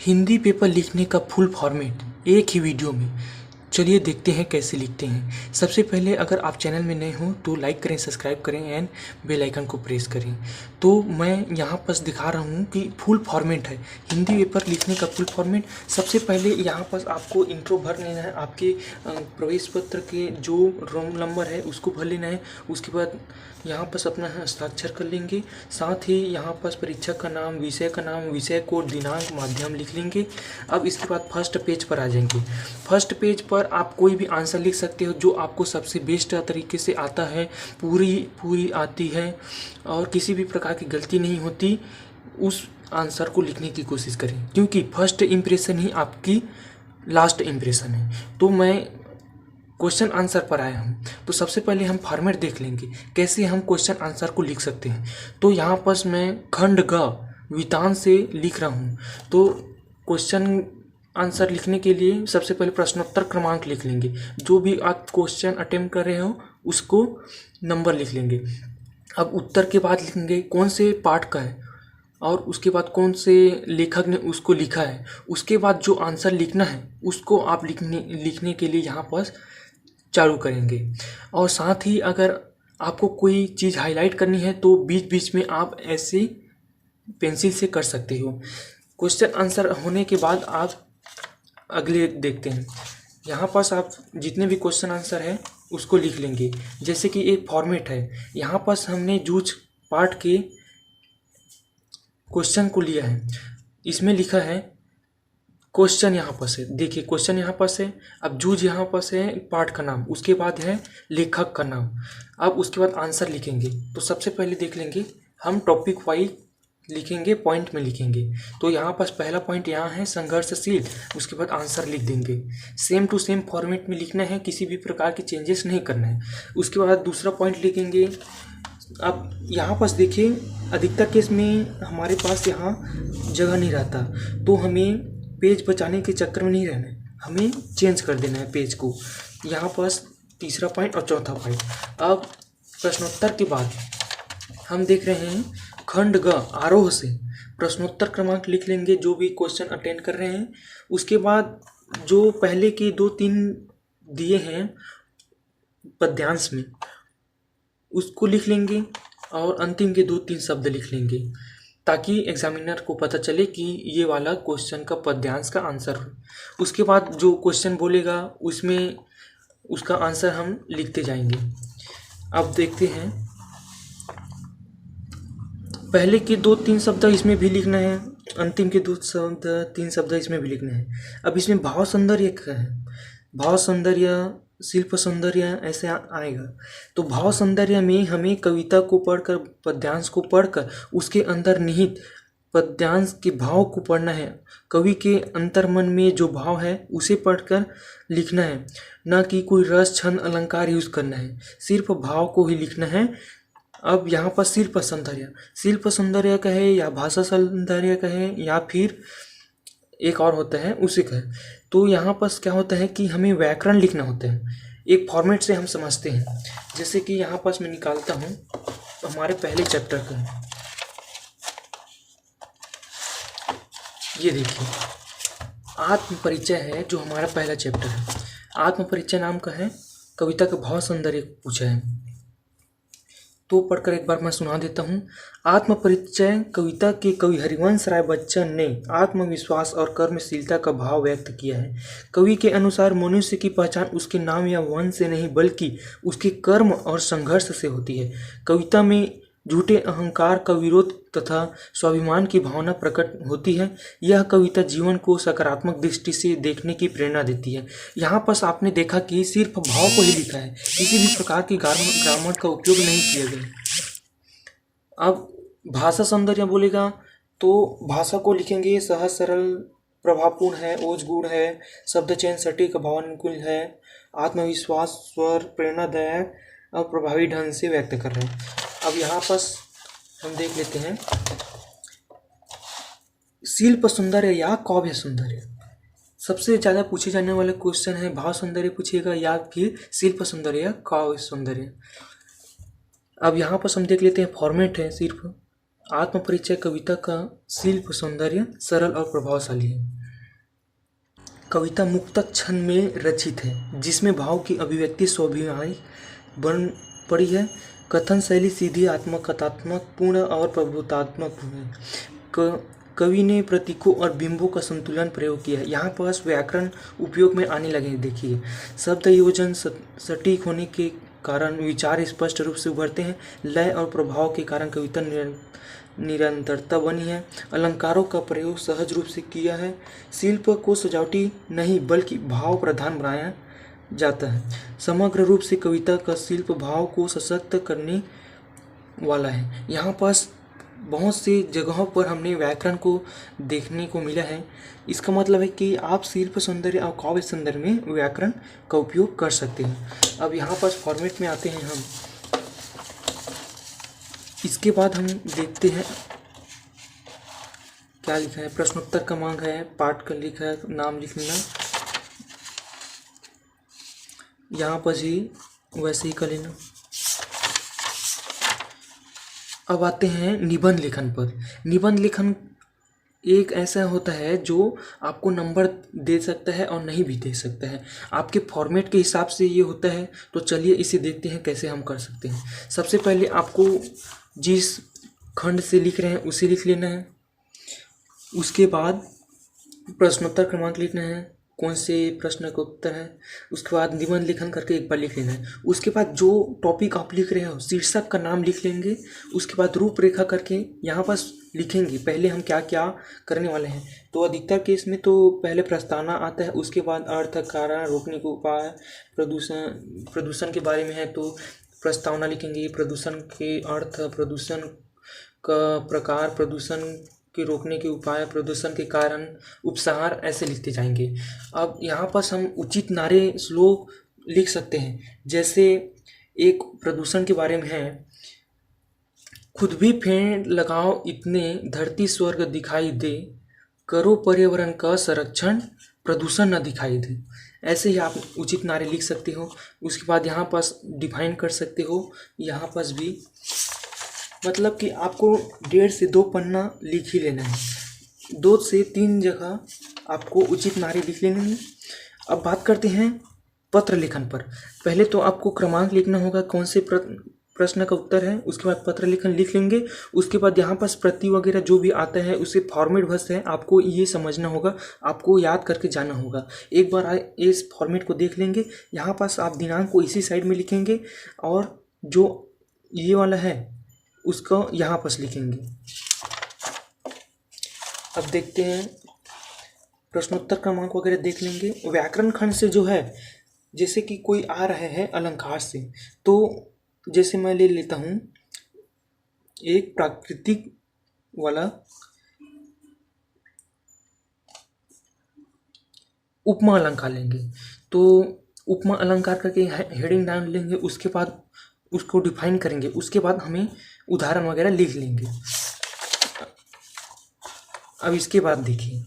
Hindi paper लिखने का full format एक ही वीडियो में। चलिए देखते हैं कैसे लिखते हैं। सबसे पहले अगर आप चैनल में नए हो तो लाइक करें, सब्सक्राइब करें एंड बेल आइकन को प्रेस करें। तो मैं यहाँ पर दिखा रहा हूँ कि फुल फॉर्मेट है हिंदी पेपर लिखने का फुल फॉर्मेट। सबसे पहले यहाँ पर आपको इंट्रो भर लेना है, आपके प्रवेश पत्र के जो रोल नंबर है उसको भर लेना है। उसके बाद यहाँ पर अपना हस्ताक्षर कर लेंगे। साथ ही यहाँ पर परीक्षक का नाम, विषय कोड, दिनांक, माध्यम लिख लेंगे। अब इसके बाद फर्स्ट पेज पर आ जाएंगे। फर्स्ट पेज पर आप कोई भी आंसर लिख सकते हो जो आपको सबसे बेस्ट तरीके से आता है, पूरी आती है और किसी भी प्रकार की गलती नहीं होती। उस आंसर को लिखने की कोशिश करें, क्योंकि फर्स्ट इम्प्रेशन ही आपकी लास्ट इम्प्रेशन है। तो मैं क्वेश्चन आंसर पर आया हूँ। तो सबसे पहले हम फॉर्मेट देख लेंगे कैसे हम क्वेश्चन आंसर को लिख सकते हैं। तो यहाँ पर मैं खंड ग वितान से लिख रहा हूँ। तो क्वेश्चन आंसर लिखने के लिए सबसे पहले प्रश्नोत्तर क्रमांक लिख लेंगे। जो भी आप क्वेश्चन अटेम्प्ट कर रहे हो उसको नंबर लिख लेंगे। अब उत्तर के बाद लिखेंगे कौन से पाठ का है और उसके बाद कौन से लेखक ने उसको लिखा है। उसके बाद जो आंसर लिखना है उसको आप लिखने के लिए यहाँ पर चालू करेंगे। और साथ ही अगर आपको कोई चीज़ हाईलाइट करनी है तो बीच बीच में आप ऐसे पेंसिल से कर सकते हो। क्वेश्चन आंसर होने के बाद आप अगले देखते हैं। यहाँ पर आप जितने भी क्वेश्चन आंसर है उसको लिख लेंगे। जैसे कि एक फॉर्मेट है, यहाँ पर हमने जूझ पाठ के क्वेश्चन को लिया है। इसमें लिखा है क्वेश्चन, यहाँ पर से देखिए क्वेश्चन यहाँ पर से। अब जूझ यहाँ पर से पाठ का नाम, उसके बाद है लेखक का नाम। अब उसके बाद आंसर लिखेंगे। तो सबसे पहले देख लेंगे हम टॉपिक वाइज लिखेंगे, पॉइंट में लिखेंगे। तो यहाँ पर पहला पॉइंट यहाँ है संघर्षशील, उसके बाद आंसर लिख देंगे। सेम टू सेम फॉर्मेट में लिखना है, किसी भी प्रकार की चेंजेस नहीं करना है। उसके बाद दूसरा पॉइंट लिखेंगे। अब यहाँ पर देखिए अधिकतर केस में हमारे पास यहाँ जगह नहीं रहता, तो हमें पेज बचाने के चक्कर में नहीं रहना है, हमें चेंज कर देना है पेज को। यहाँ पर तीसरा पॉइंट और चौथा पॉइंट। अब प्रश्नोत्तर के बाद हम देख रहे हैं खंड ग आरोह से प्रश्नोत्तर क्रमांक लिख लेंगे जो भी क्वेश्चन अटेंड कर रहे हैं। उसके बाद जो पहले के 2-3 दिए हैं पद्यांश में उसको लिख लेंगे और अंतिम के 2-3 शब्द लिख लेंगे, ताकि एग्जामिनर को पता चले कि ये वाला क्वेश्चन का पद्यांश का आंसर हो। उसके बाद जो क्वेश्चन बोलेगा उसमें उसका आंसर हम लिखते जाएंगे। अब देखते हैं पहले के 2-3 शब्द इसमें भी लिखना है, अंतिम के 2-3 शब्द इसमें भी लिखना है। अब इसमें भाव सौंदर्य का है, भाव सौंदर्य, शिल्प सौंदर्य ऐसे आएगा। तो भाव सौंदर्य में हमें कविता को पढ़कर, पद्यांश को पढ़कर उसके अंदर निहित पद्यांश के भाव को पढ़ना है। कवि के अंतर्मन में जो भाव है उसे पढ़कर लिखना है, ना कि कोई रस, छंद, अलंकार यूज करना है। सिर्फ भाव को ही लिखना है। अब यहाँ पर शिल्प सौंदर्य कहे या भाषा सौंदर्य कहे या फिर एक और होता है उसे कहे। तो यहाँ पर क्या होता है कि हमें व्याकरण लिखना होता है, एक फॉर्मेट से हम समझते हैं। जैसे कि यहाँ पर मैं निकालता हूँ हमारे पहले चैप्टर का, ये देखिए आत्म परिचय है जो हमारा पहला चैप्टर है। आत्म परिचय नाम का है, कविता का भाव सौंदर्य पूछा है। तो पढ़कर एक बार मैं सुना देता हूँ। आत्म परिचय कविता के कवि हरिवंश राय बच्चन ने आत्मविश्वास और कर्मशीलता का भाव व्यक्त किया है। कवि के अनुसार मनुष्य की पहचान उसके नाम या वंश से नहीं बल्कि उसके कर्म और संघर्ष से होती है। कविता में झूठे अहंकार का विरोध तथा स्वाभिमान की भावना प्रकट होती है। यह कविता जीवन को सकारात्मक दृष्टि से देखने की प्रेरणा देती है। यहाँ पर आपने देखा कि सिर्फ भाव को ही लिखा है, किसी भी प्रकार की ग्रामर का उपयोग नहीं किया गया। अब भाषा सौंदर्य बोलेगा तो भाषा को लिखेंगे सहज, सरल, प्रभावपूर्ण है, ओज गुण है, शब्द चयन सटीक, भावानुकूल है, आत्मविश्वास, स्वर, प्रेरणादायक और प्रभावी ढंग से व्यक्त कर रहे हैं। अब यहाँ पर हम देख लेते हैं शिल्प सौंदर्य या काव्य सौंदर्य। सबसे ज़्यादा पूछे जाने वाले क्वेश्चन है भाव सौंदर्य पूछेगा या फिर शिल्प सौंदर्य या काव्य सौंदर्य। अब यहाँ पर हम देख लेते हैं फॉर्मेट है सिर्फ आत्म परिचय कविता का शिल्प सौंदर्य सरल और प्रभावशाली है। कविता मुक्तक छंद में रचित है जिसमें भाव की अभिव्यक्ति स्वाभाविक बन पड़ी है। कथन शैली सीधी आत्मक कथात्मक पूर्ण और प्रभुतात्मक है। कवि ने प्रतीकों और बिंबों का संतुलन प्रयोग किया है। यहाँ पर व्याकरण उपयोग में आने लगे। देखिए, शब्द योजन सटीक होने के कारण विचार स्पष्ट रूप से उभरते हैं। लय और प्रभाव के कारण कविता निरंतरता बनी है। अलंकारों का प्रयोग सहज रूप से किया है। शिल्प को सजावटी नहीं बल्कि भाव प्रधान बनाया जाता है। समग्र रूप से कविता का शिल्प भाव को सशक्त करने वाला है। यहाँ पास बहुत सी जगहों पर हमने व्याकरण को देखने को मिला है। इसका मतलब है कि आप शिल्प सौंदर्य और काव्य सौंदर्य में व्याकरण का उपयोग कर सकते हैं। अब यहाँ पास फॉर्मेट में आते हैं हम। इसके बाद हम देखते हैं क्या लिखा है। प्रश्नोत्तर क्रमांक है, पाठ का लिखा है, नाम लिख लेना। यहाँ पर ही वैसे ही कर लेना। अब आते हैं निबंध लेखन पर। निबंध लेखन एक ऐसा होता है जो आपको नंबर दे सकता है और नहीं भी दे सकता है। आपके फॉर्मेट के हिसाब से ये होता है। तो चलिए इसे देखते हैं कैसे हम कर सकते हैं। सबसे पहले आपको जिस खंड से लिख रहे हैं उसे लिख लेना है। उसके बाद प्रश्नोत्तर क्रमांक लिखना है, कौन से प्रश्न का उत्तर है। उसके बाद निबंध लेखन करके एक बार लिख लेना है। उसके बाद जो टॉपिक आप लिख रहे हो शीर्षक का नाम लिख लेंगे। उसके बाद रूपरेखा करके यहाँ पर लिखेंगे पहले हम क्या क्या करने वाले हैं। तो अधिकतर केस में तो पहले प्रस्तावना आता है, उसके बाद अर्थ, कारण, रोकने के उपाय, प्रदूषण के बारे में है तो प्रस्तावना लिखेंगे। प्रदूषण के अर्थ, प्रदूषण का प्रकार, प्रदूषण के रोकने के उपाय, प्रदूषण के कारण, उपसंहार, ऐसे लिखते जाएंगे। अब यहाँ पर हम उचित नारे श्लोक लिख सकते हैं। जैसे एक प्रदूषण के बारे में है, खुद भी पेड़ लगाओ इतने धरती स्वर्ग दिखाई दे, करो पर्यावरण का संरक्षण प्रदूषण न दिखाई दे। ऐसे ही आप उचित नारे लिख सकते हो। उसके बाद यहाँ पास डिफाइन कर सकते हो। यहाँ पास भी मतलब कि आपको 1.5 से 2 पन्ना लिख ही लेना है। 2 से 3 जगह आपको उचित नारे लिख लेने हैं। अब बात करते हैं पत्र लेखन पर। पहले तो आपको क्रमांक लिखना होगा, कौन से प्रश्न का उत्तर है। उसके बाद पत्र लेखन लिख लेंगे। उसके बाद यहाँ पास प्रति वगैरह जो भी आता है उसे फॉर्मेट बस है, आपको ये समझना होगा, आपको याद करके जाना होगा। एक बार इस फॉर्मेट को देख लेंगे। यहाँ पास आप दिनांक को इसी साइड में लिखेंगे और जो ये वाला है उसको यहाँ पास लिखेंगे। अब देखते हैं प्रश्नोत्तर क्रमांक वगैरह देख लेंगे। व्याकरण खंड से जो है, जैसे कि कोई आ रहे हैं अलंकार से, तो जैसे मैं ले लेता हूँ एक प्राकृतिक वाला उपमा अलंकार लेंगे। तो उपमा अलंकार करके हेडिंग डाल लेंगे। उसके बाद उसको डिफाइन करेंगे। उसके बाद हमें उदाहरण वगैरह लिख लेंगे। अब इसके बाद देखिए,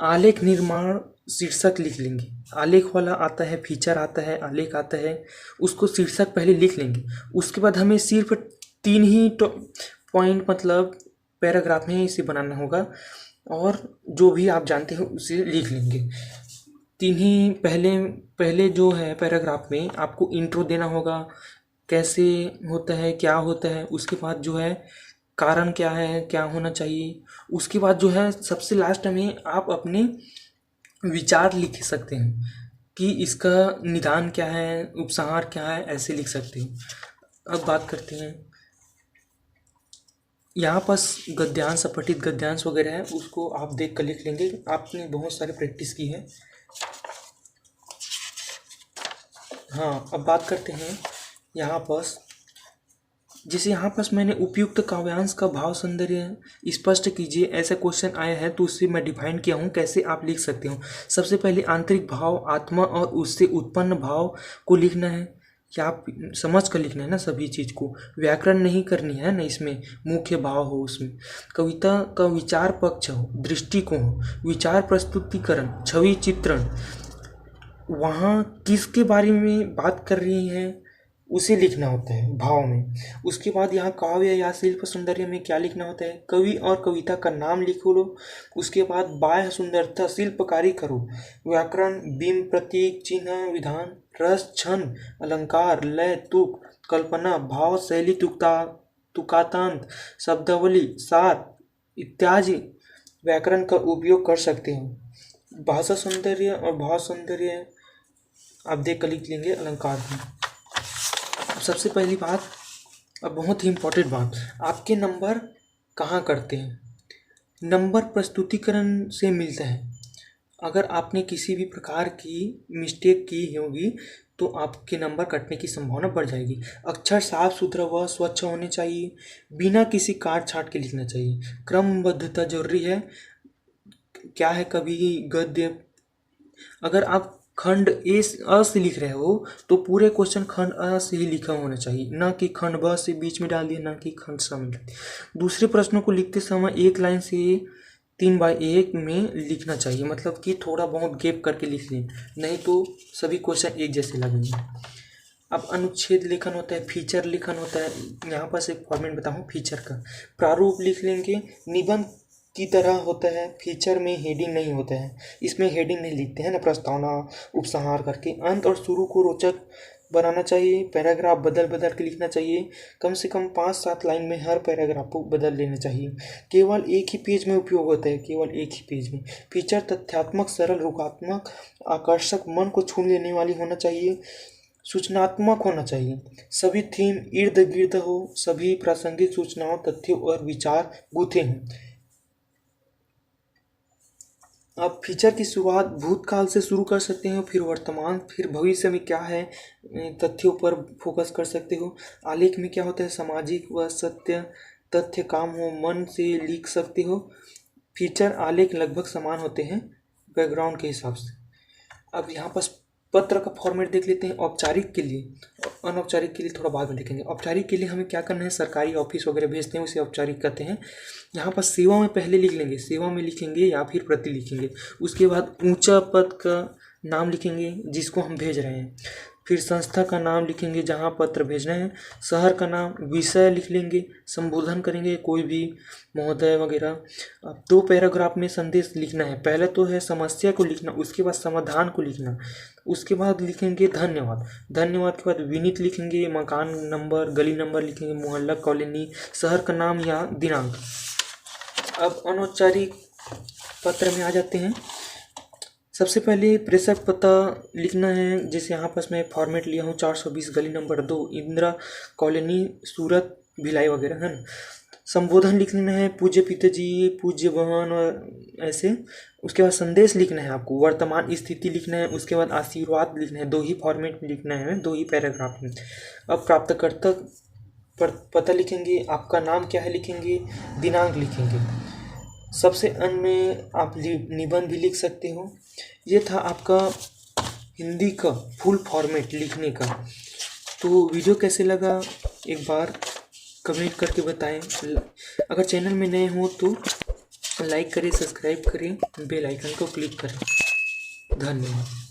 आलेख निर्माण शीर्षक लिख लेंगे। आलेख वाला आता है, फीचर आता है, आलेख आता है, उसको शीर्षक पहले लिख लेंगे। उसके बाद हमें सिर्फ 3 ही पॉइंट मतलब पैराग्राफ में इसे बनाना होगा और जो भी आप जानते हो उसे लिख लेंगे। 3 ही पहले जो है पैराग्राफ में आपको इंट्रो देना होगा, कैसे होता है, क्या होता है। उसके बाद जो है कारण क्या है, क्या होना चाहिए। उसके बाद जो है सबसे लास्ट में आप अपने विचार लिख सकते हैं कि इसका निदान क्या है, उपसंहार क्या है, ऐसे लिख सकते हैं। अब बात करते हैं, यहाँ पास गद्यांश, अपठित गद्यांश वगैरह है, उसको आप देख कर लिख लेंगे। आपने बहुत सारी प्रैक्टिस की है। हाँ, अब बात करते हैं यहाँ पास, जैसे यहाँ पास मैंने उपयुक्त काव्यांश का भाव सौंदर्य स्पष्ट कीजिए ऐसा क्वेश्चन आया है, तो उससे मैं डिफाइन किया हूँ कैसे आप लिख सकते हो। सबसे पहले आंतरिक भाव, आत्मा और उससे उत्पन्न भाव को लिखना है। क्या आप समझ कर लिखना है ना सभी चीज़ को, व्याकरण नहीं करनी है ना, इसमें मुख्य भाव हो, उसमें कविता का विचार पक्ष हो, दृष्टिकोण हो, विचार प्रस्तुतिकरण, छवि चित्रण, वहाँ किसके बारे में बात कर रही है उसे लिखना होता है भाव में। उसके बाद यहाँ काव्य या शिल्प सौंदर्य में क्या लिखना होता है, कवि और कविता का नाम लिखो लो। उसके बाद बाह्य सुंदरता शिल्पकारी करो, व्याकरण, बिंब, प्रतीक, चिन्ह, विधान, रस, छंद, अलंकार, लय, तुक, कल्पना, भाव, शैली, तुकातांत, शब्दावली, सार इत्यादि व्याकरण का उपयोग कर सकते हैं। भाषा सौंदर्य और भाव सौंदर्य आप देख कर लिख लेंगे अलंकार में। सबसे पहली बात, अब बहुत ही इम्पोर्टेंट बात, आपके नंबर कहाँ करते हैं। नंबर प्रस्तुतिकरण से मिलता है। अगर आपने किसी भी प्रकार की मिस्टेक की होगी तो आपके नंबर कटने की संभावना बढ़ जाएगी। अक्षर साफ सुथरा व स्वच्छ होने चाहिए, बिना किसी काट छाट के लिखना चाहिए। क्रमबद्धता जरूरी है। क्या है, कभी गद्य, अगर आप खंड अ से लिख रहे हो तो पूरे क्वेश्चन खंड अ से ही लिखा होना चाहिए, ना कि खंड ब से बीच में डाल दिया, ना कि खंड स में डाल दिया। दूसरे प्रश्नों को लिखते समय एक लाइन से 3x1 में लिखना चाहिए, मतलब कि थोड़ा बहुत गैप करके लिख लें, नहीं तो सभी क्वेश्चन एक जैसे लगेंगे। अब अनुच्छेद लेखन होता है, फीचर लेखन होता है। यहाँ पर एक फॉर्मेट बताऊँ फीचर का। प्रारूप लिख लेंगे, निबंध की तरह होता है। फीचर में हेडिंग नहीं होता है, इसमें हेडिंग नहीं लिखते हैं ना, प्रस्तावना, उपसंहार करके। अंत और शुरू को रोचक बनाना चाहिए। पैराग्राफ बदल बदल के लिखना चाहिए, कम से कम 5-7 लाइन में हर पैराग्राफ को बदल लेना चाहिए। केवल एक ही पेज में उपयोग होता है, केवल एक ही पेज में। फीचर तथ्यात्मक, सरल, रूपात्मक, आकर्षक, मन को छू लेने वाली होना चाहिए, सूचनात्मक होना चाहिए। सभी थीम इर्द गिर्द हो, सभी प्रासंगिक सूचनाओं, तथ्यों और विचार गूंथे हों। आप फीचर की शुरुआत भूतकाल से शुरू कर सकते हो, फिर वर्तमान, फिर भविष्य में क्या है, तथ्यों पर फोकस कर सकते हो। आलेख में क्या होता है, सामाजिक व सत्य तथ्य काम हो, मन से लिख सकते हो। फीचर आलेख लगभग समान होते हैं बैकग्राउंड के हिसाब से। अब यहाँ पर पत्र का फॉर्मेट देख लेते हैं। औपचारिक के लिए, अनौपचारिक के लिए थोड़ा बाद में देखेंगे। औपचारिक के लिए हमें क्या करना है, सरकारी ऑफिस वगैरह भेजते हैं उसे औपचारिक कहते हैं। यहाँ पर सेवा में पहले लिख लेंगे, सेवा में लिखेंगे या फिर प्रति लिखेंगे। उसके बाद ऊंचा पद का नाम लिखेंगे जिसको हम भेज रहे हैं। फिर संस्था का नाम लिखेंगे जहाँ पत्र भेजना है। शहर का नाम, विषय लिख लेंगे, संबोधन करेंगे कोई भी महोदय वगैरह। अब 2 पैराग्राफ में संदेश लिखना है। पहले तो है समस्या को लिखना, उसके बाद समाधान को लिखना, उसके बाद लिखेंगे धन्यवाद। धन्यवाद के बाद विनीत लिखेंगे, मकान नंबर, गली नंबर लिखेंगे, मोहल्ला, कॉलोनी, शहर का नाम या दिनांक। अब अनौपचारिक पत्र में आ जाते हैं। सबसे पहले प्रेषक पता लिखना है, जैसे यहाँ पर मैं फॉर्मेट लिया हूँ 420 गली नंबर 2, इंदिरा कॉलोनी, सूरत, भिलाई वगैरह, है ना। संबोधन लिख लेना है, पूज्य पिताजी, पूज्य भगवान और ऐसे। उसके बाद संदेश लिखना है आपको, वर्तमान स्थिति लिखना है, उसके बाद आशीर्वाद लिखना है। 2 ही फॉर्मेट में लिखना है, 2 ही पैराग्राफ में। अब प्राप्तकर्ता पता लिखेंगे, आपका नाम क्या है लिखेंगे, दिनांक लिखेंगे। सबसे अंत में आप निबंध भी लिख सकते हो। ये था आपका हिंदी का फुल फॉर्मेट लिखने का। तो वीडियो कैसे लगा एक बार कमेंट करके बताएं। अगर चैनल में नए हो तो लाइक करें, सब्सक्राइब करें, बेल आइकन को क्लिक करें। धन्यवाद।